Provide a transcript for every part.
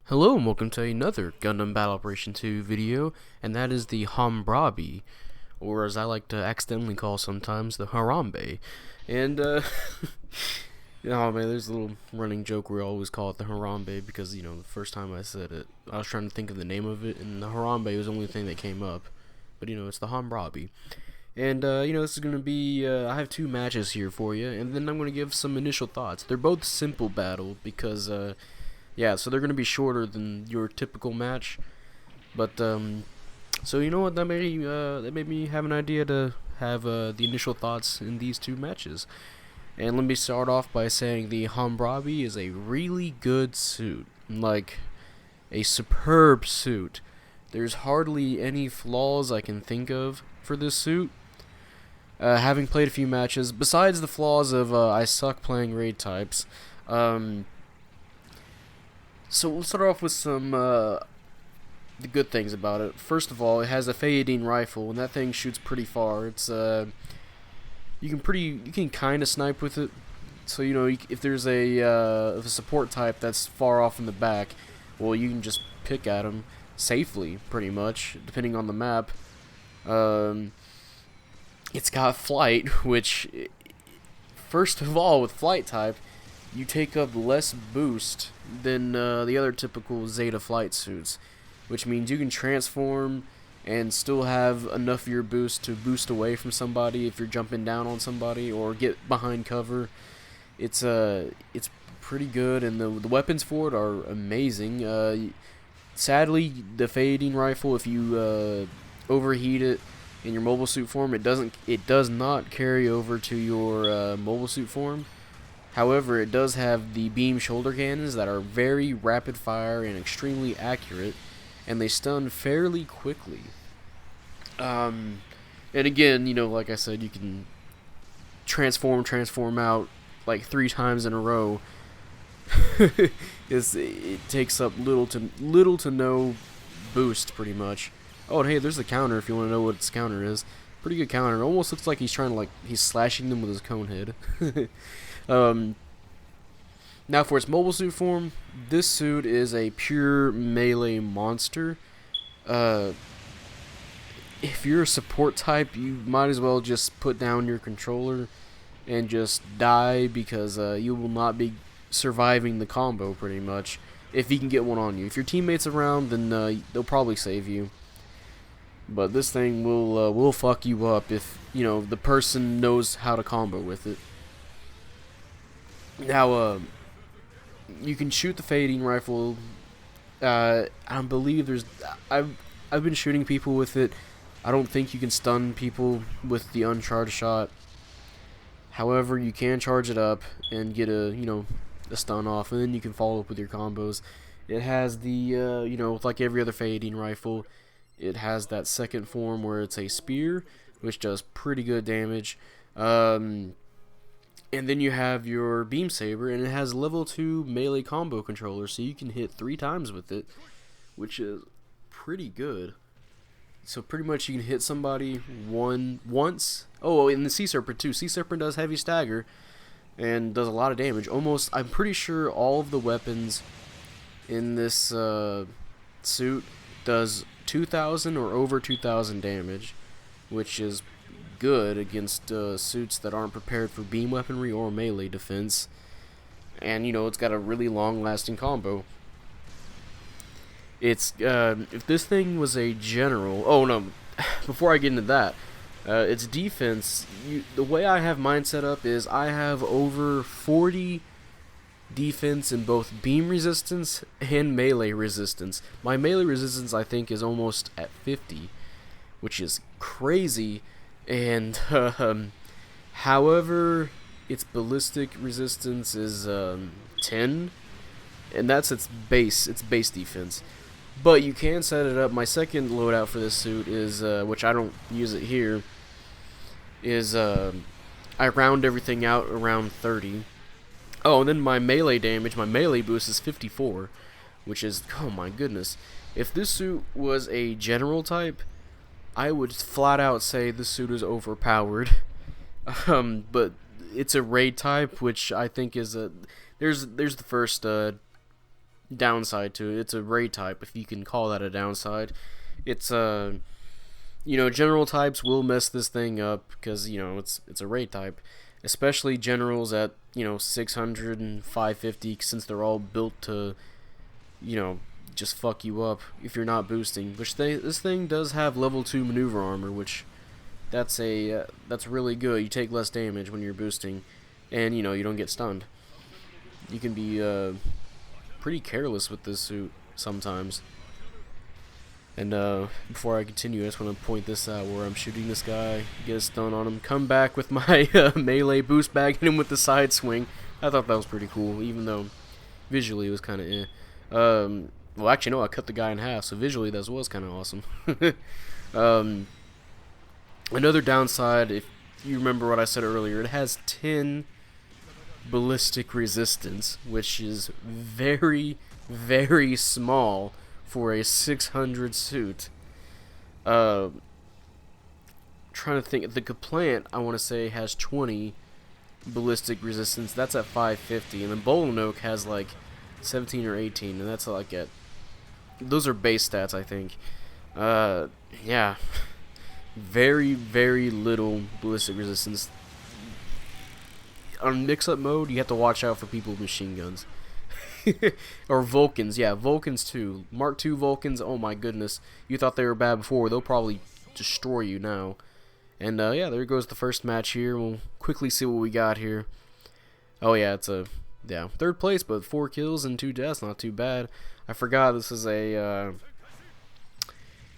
Hello and welcome to another Gundam Battle Operation 2 video, and that is the Hambrabi, or as I like to accidentally call sometimes, the Harambe. And, oh man, there's a little running joke where I always call it the Harambe because, the first time I said it, I was trying to think of the name of it, and the Harambe was the only thing that came up. But, it's the Hambrabi. And, this is going to be, I have two matches here for you, and then I'm going to give some initial thoughts. They're both simple battle because, yeah, so they're going to be shorter than your typical match. But, so you know what, that made me have an idea to have the initial thoughts in these two matches. And let me start off by saying the Hambrabi is a really good suit. Like, a superb suit. There's hardly any flaws I can think of for this suit. Having played a few matches, besides the flaws of I suck playing raid types, so we'll start off with some the good things about it. First of all, it has a Fayadine rifle, and that thing shoots pretty far. It's you can kind of snipe with it. So if there's a support type that's far off in the back, well, you can just pick at them safely, pretty much, depending on the map. It's got flight, which, first of all, with flight type, you take up less boost than the other typical Zeta flight suits, which means you can transform and still have enough of your boost to boost away from somebody if you're jumping down on somebody or get behind cover. It's pretty good, and the weapons for it are amazing. Sadly, the Fayadine rifle, if you overheat it in your mobile suit form, it does not carry over to your mobile suit form. However, it does have the beam shoulder cannons that are very rapid fire and extremely accurate, and they stun fairly quickly. And again, like I said, you can transform out like 3 times in a row. It takes up little to no boost, pretty much. Oh, and hey, there's the counter if you want to know what its counter is. Pretty good counter. It almost looks like he's trying to, he's slashing them with his cone head. Now for its mobile suit form, this suit is a pure melee monster. If you're a support type, you might as well just put down your controller and just die, because you will not be surviving the combo, pretty much, if you can get one on you. If your teammate's around, then they'll probably save you. But this thing will fuck you up if, the person knows how to combo with it. Now, you can shoot the Fayadine rifle. I believe I've been shooting people with it. I don't think you can stun people with the uncharged shot. However, you can charge it up and get a stun off, and then you can follow up with your combos. It has the like every other Fayadine rifle, it has that second form where it's a spear, which does pretty good damage. And then you have your beam saber, and it has level 2 melee combo controller, so you can hit 3 times with it, which is pretty good. So pretty much you can hit somebody once. Oh, and the Sea Serpent too. Sea Serpent does heavy stagger and does a lot of damage. I'm pretty sure all of the weapons in this suit does 2,000 or over 2,000 damage, which is good against suits that aren't prepared for beam weaponry or melee defense. And it's got a really long-lasting combo. It's if this thing was a general. Oh no, before I get into that, its defense. The way I have mine set up is I have over 40 defense in both beam resistance and melee resistance. My melee resistance, I think, is almost at 50, which is crazy. And however, its ballistic resistance is 10, and that's its base defense. But you can set it up. My second loadout for this suit is, which I don't use it here, is I round everything out around 30. Oh, and then my melee damage, my melee boost is 54, which is, oh my goodness. If this suit was a general type, I would flat out say this suit is overpowered. But it's a raid type, which I think is there's the first downside to it. It's a raid type, if you can call that a downside. It's you know, general types will mess this thing up because, you know, it's a raid type, especially generals at, you know, 600 and 550, since they're all built to, you know, just fuck you up if you're not boosting. Which this thing does have level 2 maneuver armor, which that's really good. You take less damage when you're boosting, and you know, you don't get stunned. You can be pretty careless with this suit sometimes. And before I continue, I just want to point this out where I'm shooting this guy, get a stun on him, come back with my melee boost bag, hit him with the side swing. I thought that was pretty cool, even though visually it was kind of eh. Well, actually, no, I cut the guy in half, so visually that was kind of awesome. Another downside, if you remember what I said earlier, it has 10 ballistic resistance, which is very, very small for a 600 suit. Trying to think, the Kaplant, I want to say, has 20 ballistic resistance. That's at 550, and then Bolanoke has like 17 or 18, and that's like at, those are base stats, I think. Yeah, very, very little ballistic resistance. On mix-up mode, you have to watch out for people with machine guns. Or Vulcans, yeah, Vulcans too. Mark II Vulcans, oh my goodness. You thought they were bad before, they'll probably destroy you now. And yeah, there goes the first match here. We'll quickly see what we got here. Oh yeah, it's a, yeah, 3rd place, but 4 kills and 2 deaths, not too bad. I forgot this is a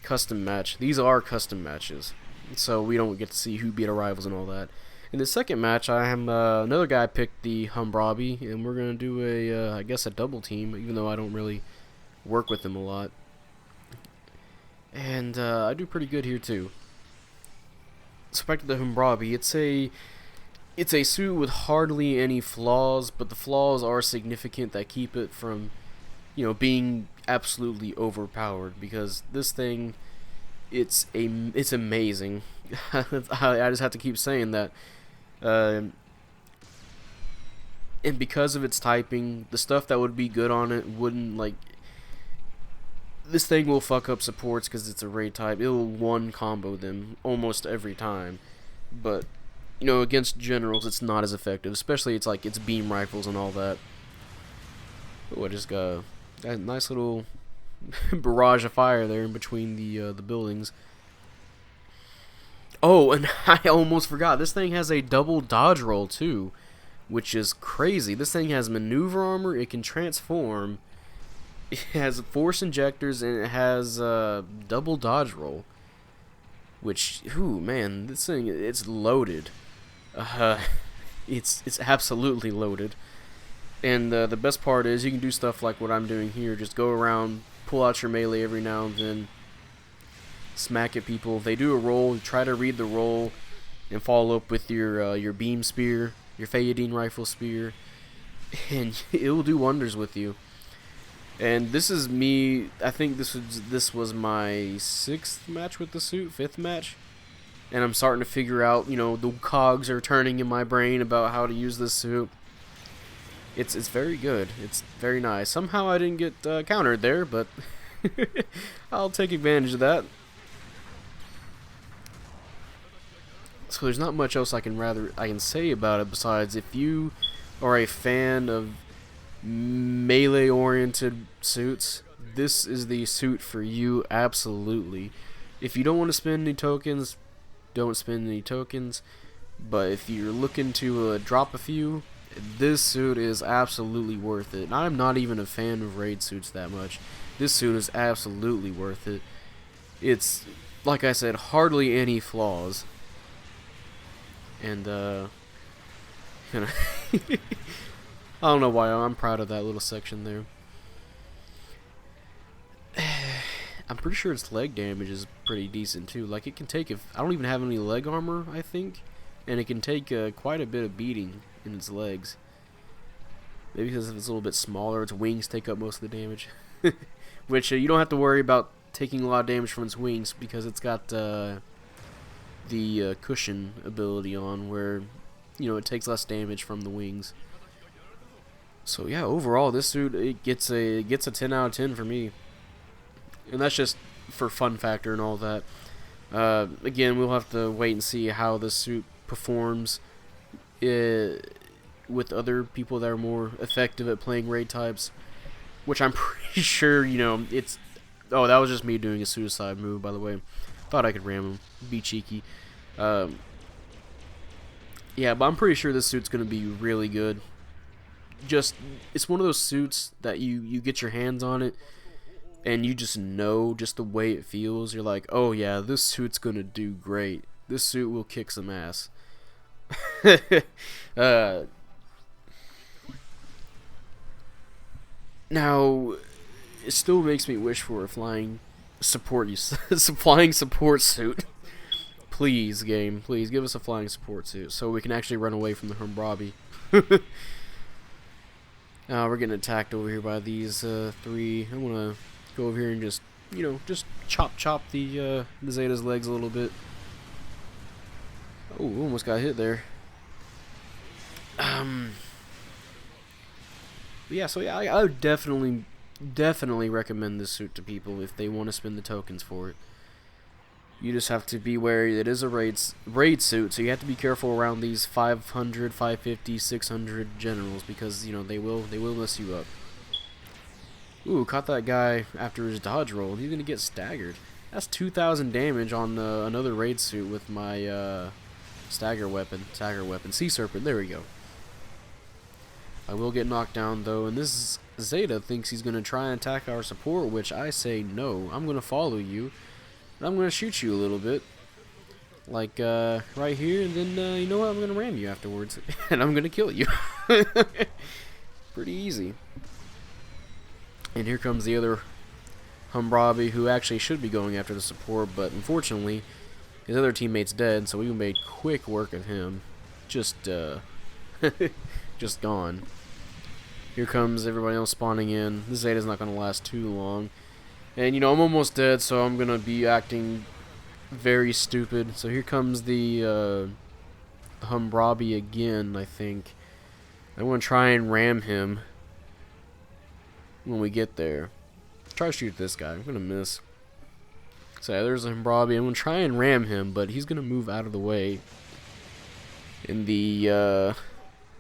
custom match. These are custom matches, so we don't get to see who beat our rivals and all that. In the second match, I am another guy picked the Hambrabi, and we're gonna do a I guess a double team, even though I don't really work with him a lot. And I do pretty good here too. So back to the Hambrabi, it's a suit with hardly any flaws, but the flaws are significant that keep it from, you know, being absolutely overpowered, because this thing, it's amazing. I just have to keep saying that. And because of its typing, the stuff that would be good on it wouldn't, like, this thing will fuck up supports because it's a raid type. It'll one combo them almost every time, but you know, against generals it's not as effective, especially it's beam rifles and all that. Oh, I just got that nice little barrage of fire there in between the buildings. Oh, and I almost forgot, this thing has a double dodge roll too, which is crazy. This thing has maneuver armor, it can transform, it has force injectors, and it has double dodge roll. Which, ooh, man, this thing, it's loaded. It's absolutely loaded. And the best part is you can do stuff like what I'm doing here. Just go around, pull out your melee every now and then, smack at people. If they do a roll, try to read the roll and follow up with your beam spear, your Fayadine rifle spear, and it will do wonders with you. And this is me, I think this was my 6th match with the suit, 5th match. And I'm starting to figure out, you know, the cogs are turning in my brain about how to use this suit. It's very good. It's very nice. Somehow I didn't get countered there, but I'll take advantage of that. So there's not much else I can say about it besides, if you are a fan of melee-oriented suits, this is the suit for you, absolutely. If you don't want to spend any tokens, don't spend any tokens. But if you're looking to drop a few, this suit is absolutely worth it. And I'm not even a fan of raid suits that much. This suit is absolutely worth it. It's, like I said, hardly any flaws. And, you know, I don't know why, I'm proud of that little section there. I'm pretty sure its leg damage is pretty decent too. Like, it can take, I don't even have any leg armor, I think, and it can take quite a bit of beating in its legs. Maybe because it's a little bit smaller, its wings take up most of the damage. Which you don't have to worry about taking a lot of damage from its wings, because it's got the cushion ability on, where, you know, it takes less damage from the wings. So yeah, overall this suit it gets a 10 out of 10 for me, and that's just for fun factor and all that. Again, we'll have to wait and see how this suit performs with other people that are more effective at playing raid types, which I'm pretty sure, it's... Oh, that was just me doing a suicide move, by the way. Thought I could ram him. Be cheeky. Yeah, but I'm pretty sure this suit's going to be really good. It's one of those suits that you get your hands on it, and you just know just the way it feels. You're like, oh yeah, this suit's going to do great. This suit will kick some ass. Now, it still makes me wish for a flying support suit. Please, game, please give us a flying support suit so we can actually run away from the Hambrabi. We're getting attacked over here by these three. I'm gonna go over here and just chop the Zeta's legs a little bit. Oh, almost got hit there. Yeah, so yeah, I would definitely recommend this suit to people if they want to spend the tokens for it. You just have to be wary. It is a raid suit, so you have to be careful around these 500, 550, 600 generals because they will mess you up. Ooh, caught that guy after his dodge roll. He's gonna get staggered. That's 2,000 damage on another raid suit with my stagger weapon, Sea Serpent. There we go. I will get knocked down though, and this Zeta thinks he's gonna try and attack our support, which I say no. I'm gonna follow you. I'm going to shoot you a little bit, like right here, and then you know what, I'm going to ram you afterwards, and I'm going to kill you. Pretty easy. And here comes the other Hambrabi, who actually should be going after the support, but unfortunately, his other teammate's dead, so we made quick work of him. Just gone. Here comes everybody else spawning in. This Zeta's not going to last too long. And, I'm almost dead, so I'm going to be acting very stupid. So here comes the Hambrabi again, I think. I'm going to try and ram him when we get there. Try to shoot this guy. I'm going to miss. So yeah, there's a Hambrabi. I'm going to try and ram him, but he's going to move out of the way in the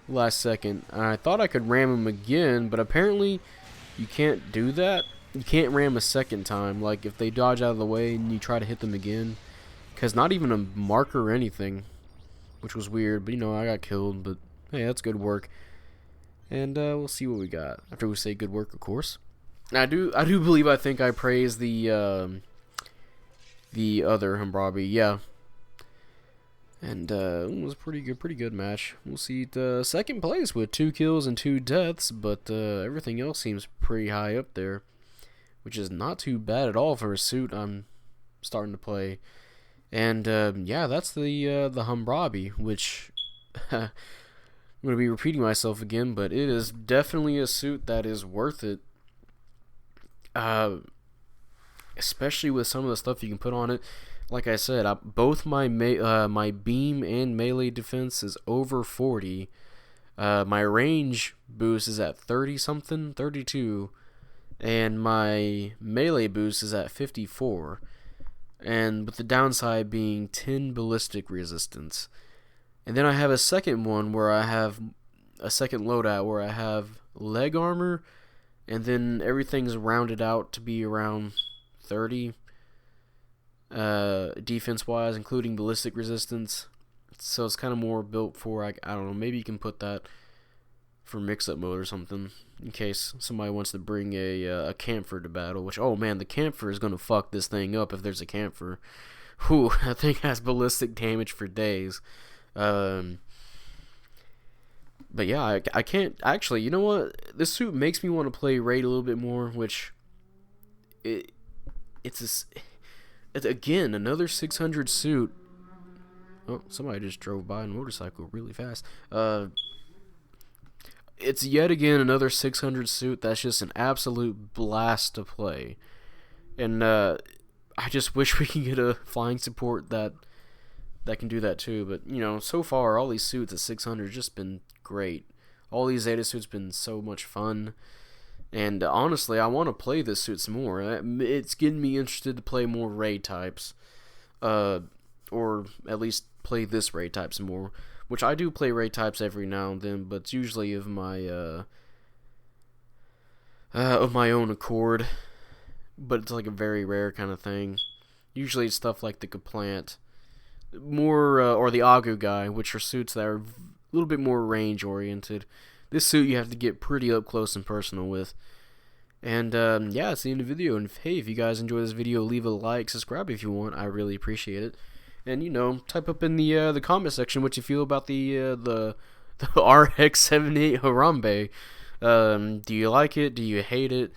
last second. I thought I could ram him again, but apparently you can't do that. You can't ram a second time, like if they dodge out of the way and you try to hit them again, because not even a marker or anything, which was weird, but I got killed, but hey, that's good work. And we'll see what we got after we say good work, of course. I do believe I think I praised the other Hambrabi, yeah. And it was a pretty good match. We'll see the second place with 2 kills and 2 deaths, but everything else seems pretty high up there, which is not too bad at all for a suit I'm starting to play. And yeah, that's the Hambrabi, which I'm going to be repeating myself again, but it is definitely a suit that is worth it. Especially with some of the stuff you can put on it. Like I said, both my my beam and melee defense is over 40. My range boost is at 30 something, 32. And my melee boost is at 54, and with the downside being 10 ballistic resistance. And then I have a second one where I have a second loadout where I have leg armor, and then everything's rounded out to be around 30 defense wise, including ballistic resistance. So it's kind of more built for, I don't know, maybe you can put that for mix-up mode or something, in case somebody wants to bring a camphor to battle, which, oh man, the camphor is going to fuck this thing up if there's a camphor. Whew, that thing has ballistic damage for days. But yeah, I can't, actually, you know what, this suit makes me want to play raid a little bit more, which, it's again, another 600 suit. Oh, somebody just drove by on a motorcycle really fast. It's yet again another 600 suit that's just an absolute blast to play. And I just wish we could get a flying support that can do that too. But, so far, all these suits at 600 just been great. All these Zeta suits been so much fun. And honestly, I want to play this suit some more. It's getting me interested to play more raid types. Or at least play this raid type some more. Which I do play raid types every now and then, but it's usually of my own accord. But it's like a very rare kind of thing. Usually it's stuff like the Kaplant, more or the Agu guy, which are suits that are a little bit more range oriented. This suit you have to get pretty up close and personal with. And yeah, see you in the video. And hey, if you guys enjoy this video, leave a like, subscribe if you want. I really appreciate it. And you know, type up in the comment section what you feel about the RX-78 Harambe. Do you like it? Do you hate it?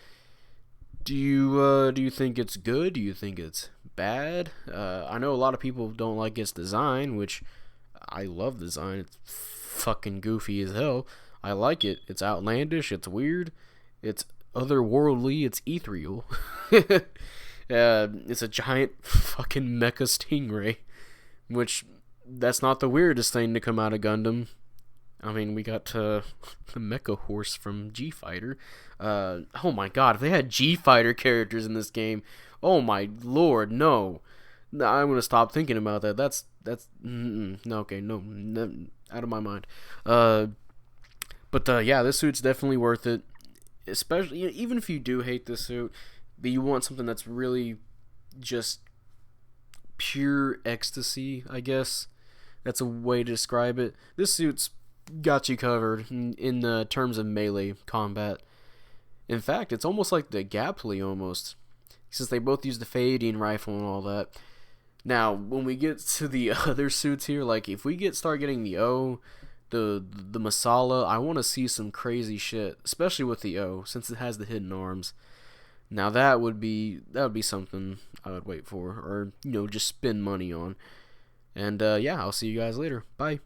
Do you think it's good? Do you think it's bad? I know a lot of people don't like its design, which I love the design. It's fucking goofy as hell. I like it. It's outlandish. It's weird. It's otherworldly. It's ethereal. It's a giant fucking mecha stingray, which that's not the weirdest thing to come out of Gundam. I mean, we got the mecha horse from G-Fighter. Oh my god, if they had G-Fighter characters in this game, oh my lord, no. I'm gonna stop thinking about that. That's no, okay, no, out of my mind. But yeah, this suit's definitely worth it. Especially, even if you do hate this suit, but you want something that's really just pure ecstasy, I guess. That's a way to describe it. This suit's got you covered in terms of melee combat. In fact, it's almost like the Gaply almost, since they both use the Phaeton rifle and all that. Now, when we get to the other suits here, like if we start getting the O, the Masala, I want to see some crazy shit, especially with the O, since it has the hidden arms. Now that would be something I would wait for, or just spend money on. And yeah, I'll see you guys later. Bye.